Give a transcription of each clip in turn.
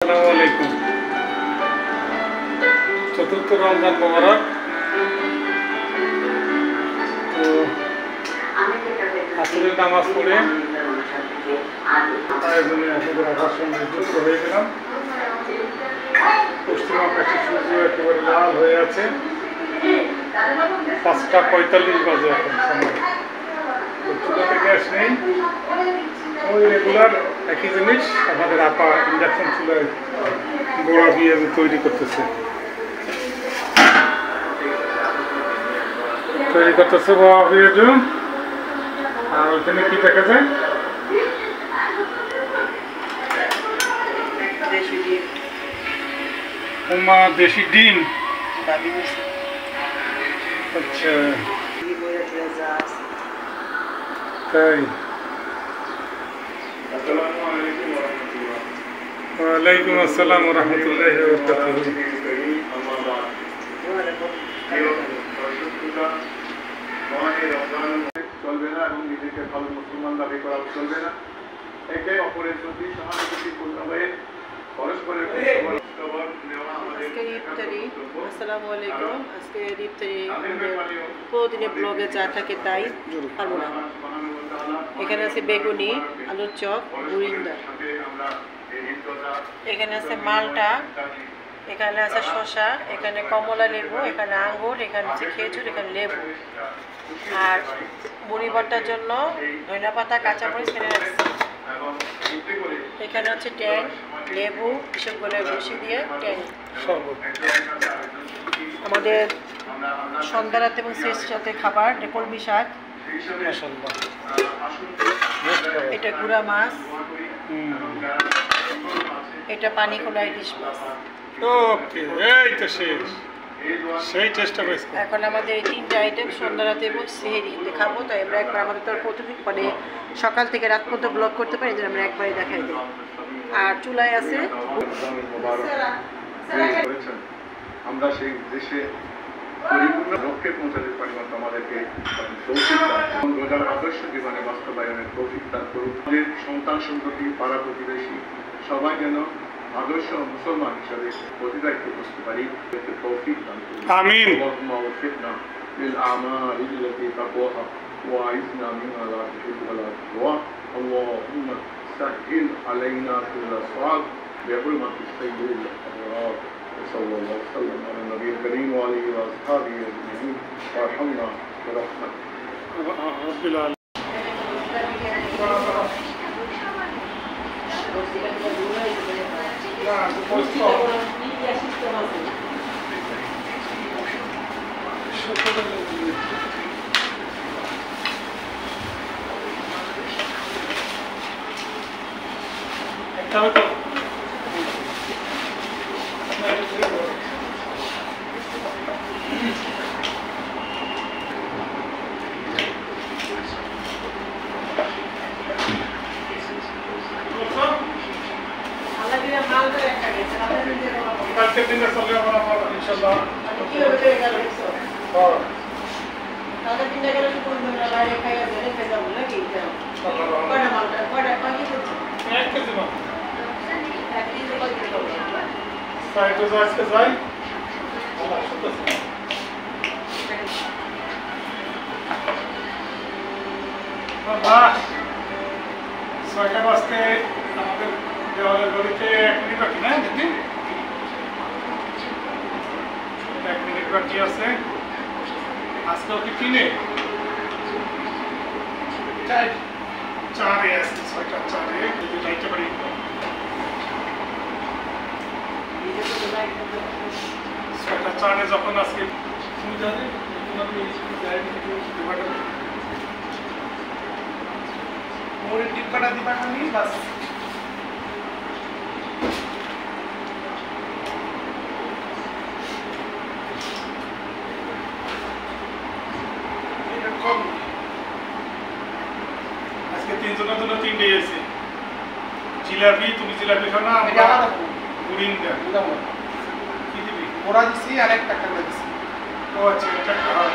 আসসালামু আলাইকুম। চতুর্থ রমজান মোবারক। তো আসরের নামাজ পড়ে আয়োজনে আপনাদের আকর্ষণ যুক্ত হয়ে গেলাম। পশ্চিম আকাশে সূর্য একেবারে লাল হয়ে আছে। 5:45 বাজে এখন সময়। চুলাতে গ্যাস নেই, ওই রেগুলার একই জিনিস। আমাদের আপা ইন্ডাকশন চুলায় বড়া দিয়ে তৈরি করতেছে বড়া দিয়ে। আর ওইখানে কি দেখা যায়? দেশি ডিম। আচ্ছা, তাই। ওয়ালাইকুম আসসালাম ওয়া রাহমাতুল্লাহি ওয়া বারাকাতুহু। চলবে না এবং নিজেকে ভালো মুসলমান দাবি করা চলবে না। একে অপরের প্রতি সহানুভূতিপূর্ণ হয়ে পরস্পরের প্রতিদিনে ব্লগে যা থাকে তাই পারবো না। এখানে আছে বেগুনি, আলুর চপ, বুরিন্দা, এখানে আছে মালটা, এখানে আছে শসা, এখানে কমলা লেবু, এখানে আঙ্গুর, এখানে আছে খেজুর, এখানে লেবু। আর মুড়ি ভর্তার জন্য ধনিয়া পাতা, কাঁচামরিচ কিনে রাখছি। এখানে হচ্ছে ট্যাং, লেবু, এসবগুলো বেশি দিয়ে ট্যাং শরবত। আমাদের সন্ধ্যা রাতে এবং শেষ রাতে খাবার কলমি শাক, এটা গুঁড়া মাছ, এটা পানি খোলা ইলিশ মাছ। ওকে, এই তো শেষ, সেই চেষ্টা করেছি। এখন আমাদের এই 3টে আইটেম সন্ধ্যা রাতে এবং সেহরিতে খাবো। তাই আমরা একবার আমাদের তো প্রতিদিন মানে সকাল থেকে রাত পর্যন্ত ব্লগ করতে পারি, যে আমরা একবারই দেখাই দিই। আর চুলায় আছে আমরা সেই দেশে পরিপূর্ণ লক্ষ্যে পৌঁছাতে পারি মতো আমাদেরকে রোজার আদর্শ জীবনে বাস্তবায়নের তৌফিক দান করুন। আমাদের সন্তান সন্ততি, পাড়া প্রতিবেশী সবাই যেন আদর্শ মুসলমান হিসাবে প্রতিদায়িত্ব করতে পারি, তৌফিক দান করুন। আমিন। للأعمال التي تقواها وأعذنا منها لا تحب ولا تقوى. اللهم سهل علينا كل صعب بحرمة السيد الأبرار. وصلى الله وسلم على النبي الكريم وعلى آله وأصحابه أجمعين وارحمنا برحمتك رب العالمين. কালকে দিনে চলে আমার ইনশাআল্লাহ। ছয়টা বাজতে আমাদের দেওয়ালের গলিতে 1 মিনিট বাকি না দিদি? 1 মিনিট বাকি আছে। আজকেও কি 3-এ? 4-এ আছে, 6টা 4-এ যদি যাইতে পারি। 6টা 4-এ যখন আজকে তুমি জানে মুড়ির ডিব্বাটা দিবা খালি বাস। আজকে 3 জনের জন্য 3টে এসে জিলাপি। তুমি জিলাপি খাও না? আমরা বুরিন্দা কি দিবি? ওরা দিছি আর একটা টাকা দিছি। ও আচ্ছা, এটা খাওয়া।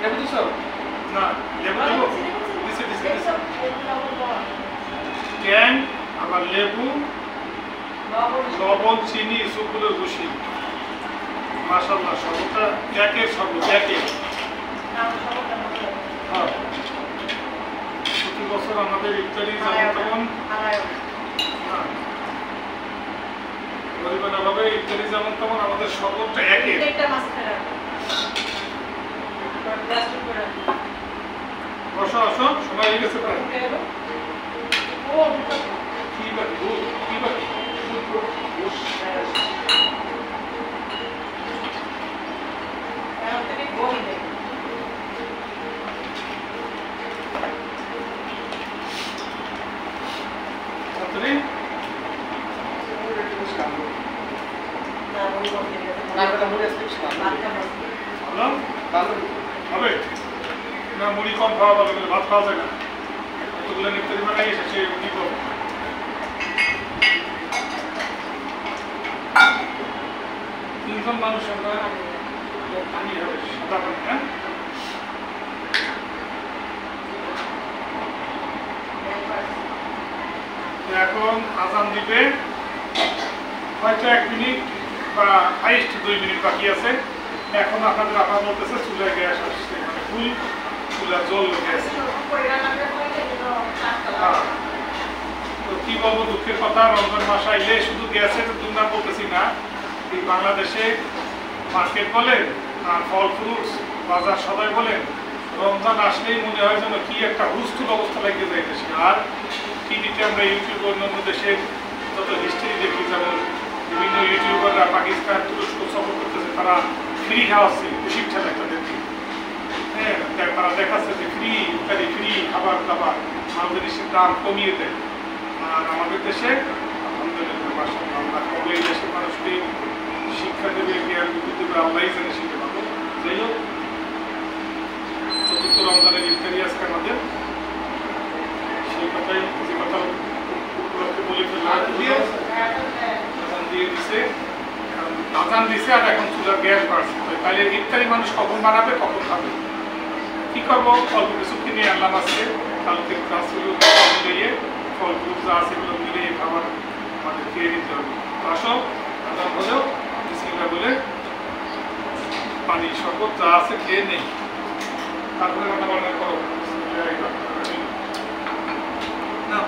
লেবু দিছো? না, লেবু দিব? দিছে। ট্যাং, আবার লেবু, লবণ, চিনি, সবগুলো বসি। মাশাআল্লাহ, সবটা একের শরবত, একের। হ্যাঁ। প্রতি বছর আমাদের ইফতারি যেমন পরিমাণ অভাবে ইফতারি যেমন তেমন আমাদের শরবতটা একের। বসো, আসো, সময় হয়ে গেছে প্রায়। কি বাকি? হবে না, মুড়ি কম খাওয়া ভালো, ভাত খাওয়া যায় না। এতগুলো ইফতারি বানাই এসেছে, কি করবো? তিনজন মানুষ আমরা পানি হবে, সাদা পানি। হ্যাঁ, এখন আজান দিবে হয়তো 1 মিনিট বা হাইস্ট 2 মিনিট বাকি আছে। এখন আপনাদের আপা বলতেছে চুলায় গ্যাস আসছে, মানে ফুল চুলা জল গ্যাস। তো কি বলবো, দুঃখের কথা, রমজান মাস আইলে শুধু গ্যাসের দুর্নাম বলতেছি না, এই বাংলাদেশে মার্কেট বলেন আর ফল ফ্রুটস বাজার সবাই বলেন, রমজান আসলেই মনে হয় যেন কি একটা হুস্থুল অবস্থা লাগিয়ে যায় দেশে। আর টিভিতে আমরা ইউটিউব অন্যান্য দেশের যত হিস্ট্রি দেখি, যেমন বিভিন্ন ইউটিউবাররা পাকিস্তান, তুরস্ক সফর করতেছে, তারা ফ্রি খাওয়াচ্ছে শিক্ষা দেখি। হ্যাঁ, তারা দেখাচ্ছে যে ফ্রি ইত্যাদি, ফ্রি খাবার দাবার, আমাদের দেশের দাম কমিয়ে দেয়। আর আমাদের দেশে আলহামদুলিল্লাহ আমরা কবলে এই দেশের মানুষকে শিক্ষা দেবে, জ্ঞান বুদ্ধি দেবে, আল্লাহই জানে শিখে পাবো। যাই হোক, চতুর্থ রমজানের ইফতারি আজকে আমাদের, সেই কথাই, যে কথা উপলক্ষে বলে ফেললাম, দিয়ে দিছে, আজান দিছে, আর এখন চুলার গ্যাস বাড়ছে। তাহলে ইফতারি মানুষ কখন বানাবে, কখন খাবে? কি করবো, অল্প কিছু কিনে আনলাম আজকে, কালকে গাছগুলো মিলিয়ে ফল ফ্রুট যা আছে এগুলো মিলিয়ে খাবার আমাদের খেয়ে নিতে হবে। আসো, আজান হলেও বিসমিল্লাহ বলে পানি শরবত যা আছে খেয়ে নেই, তারপরে রান্না বান্না করো। না,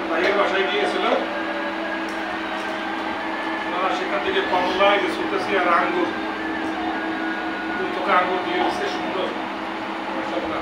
ভাইয়ের বাসায় গিয়েছিল, ওনারা সেখান থেকে কমলা, সুতেছি আর আঙ্গুর, তোকে আঙ্গুর দিয়ে দিচ্ছে, সুন্দর মাশাআল্লাহ।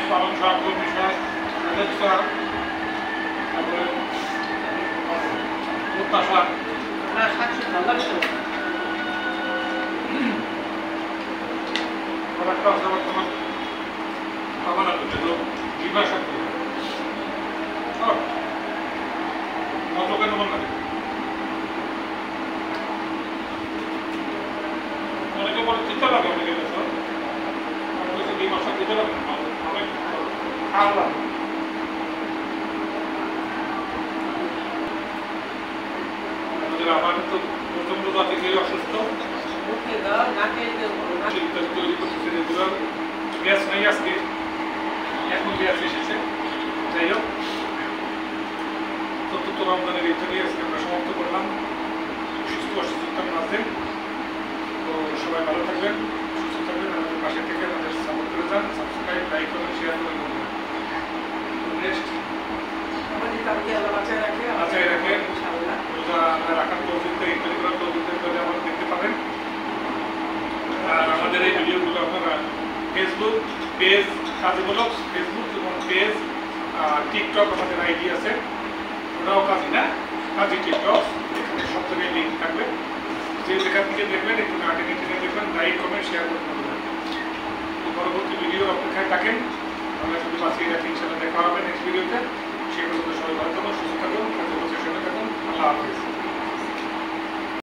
পালং শাক, কলমি শাক, শাক, তারপরে ভুট্টা শাক। শাক ভালো লাগে। একটা আছে বর্তমান পাবানা করতে তো বিভাগ সাথে কত কেন মন লাগে অনেকে বলে চিন্তা লাগে অনেকে বিভাগ সাথে দিতে লাগে অনেক খাওয়া আমার তো প্রচন্ড জাতি থেকে অসুস্থ তৈরি করতেছে রেগুলার গ্যাস নেই আজকে এখন গ্যাস এসেছে যাই হোক চতুর্থ রমজানের ইচ্ছা নিয়ে আজকে আমরা সমাপ্ত করলাম সুস্থ অসুস্থতার মাঝে তো সবাই ভালো থাকবেন সুস্থ থাকবেন আমাদের পাশে থেকে আমাদের সাপোর্ট করে যান সাবস্ক্রাইব লাইক করবেন শেয়ার করবেন নেক্সট বাঁচাই রাখে রোজা রাখার তৌফিকটা ইত্যাদি করার তৌফিকটা করে আপনারা দেখতে পাবেন আর আমাদের এই ভিডিওগুলো আপনারা ফেসবুক পেজ কাজী ব্লগস ফেসবুক এবং পেজ টিকটক আমাদের আইডি আছে ওটাও কাজী না কাজী টিকটক এখানে সব জায়গায় লিঙ্ক থাকবে যে যেখান থেকে দেখবেন একটু আগে থেকে দেখবেন লাইক কমেন্ট শেয়ার করতে পারবেন পরবর্তী ভিডিও অপেক্ষায় থাকেন আমরা যদি বাঁচিয়ে রাখি ইনশাআল্লাহ দেখা হবে নেক্সট ভিডিওতে সেই পর্যন্ত সবাই ভালো থাকুন সুস্থ থাকুন সঙ্গে থাকুন আল্লাহ হাফিজ